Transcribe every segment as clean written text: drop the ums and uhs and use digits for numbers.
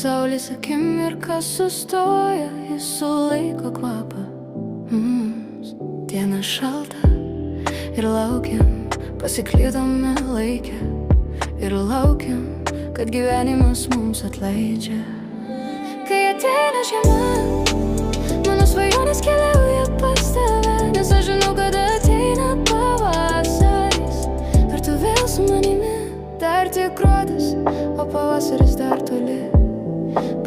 Pasaulis akimirką sustoja, jis sulaiko kvapą. Diena šalta ir laukiam, pasiklydome laikę. Ir laukiam, kad gyvenimas mums atleidžia. Kai ateina žiema, mano svajonės keliauja pas tave, nes aš žinau, kad ateina pavasaris. Ar tu vėl su manimi? Dar tik gruodis, o pavasaris dar toli.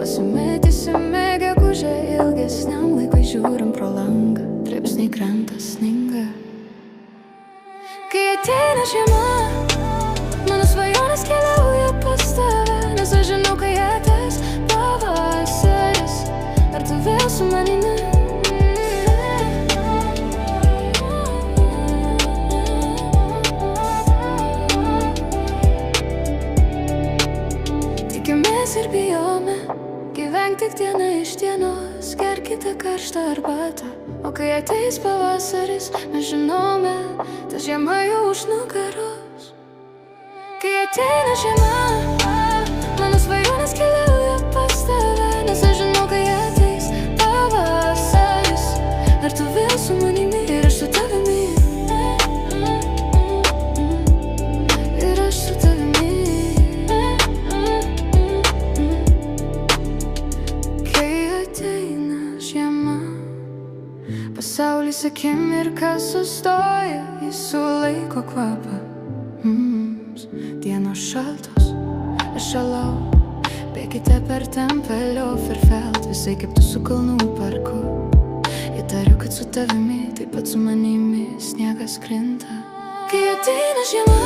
Pasimetysime gegužę, ilgesniam laikui žiūrim pro langą, trepsniai krenta, sninga. Kai ateina žiema, mano svajonės keliauja pas tave, nes aš žinau, kai ateis pavasaris. Ar tu vėl su manimi? Tikimės ir bijome, gyvenk tik diena iš dienos, gerkite karštą arbatą. O kai ateis pavasaris, mes žinome, ta žiema jau už nugaros. Kai ateina žiema, mano svajonės keliauja pas tave, nes aš žinau, kai ateis pavasaris. Ar tu vėl su manimi ir aš su tavimi? Ir aš su tavimi. Kai ateina žiema, pasaulis akimirką sustoja, jis sulaiko kvapą. Dienos šaltos, aš šalau, bėkite per Tempelhof ir Feld, visai kaip tu su kalnų parku. Įtariu, kad su tavimi, taip pat su manimi, sniegas krinta. Kai ateina žiema,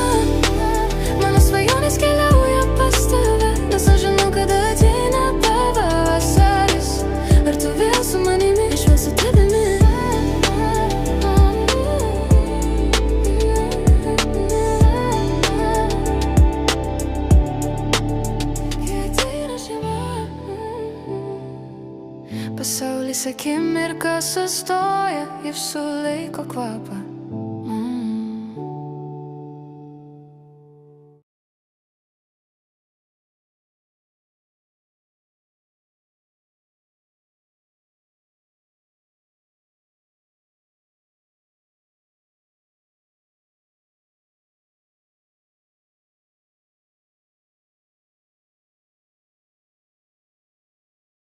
mano svajonės keliauja pas tave, nes aš žinau, kad ateina pavasaris. Ar tu vėl su manimi, aš vėl su tavimi? Pasaulis akimirką sustoja, jis sulaiko kvapą.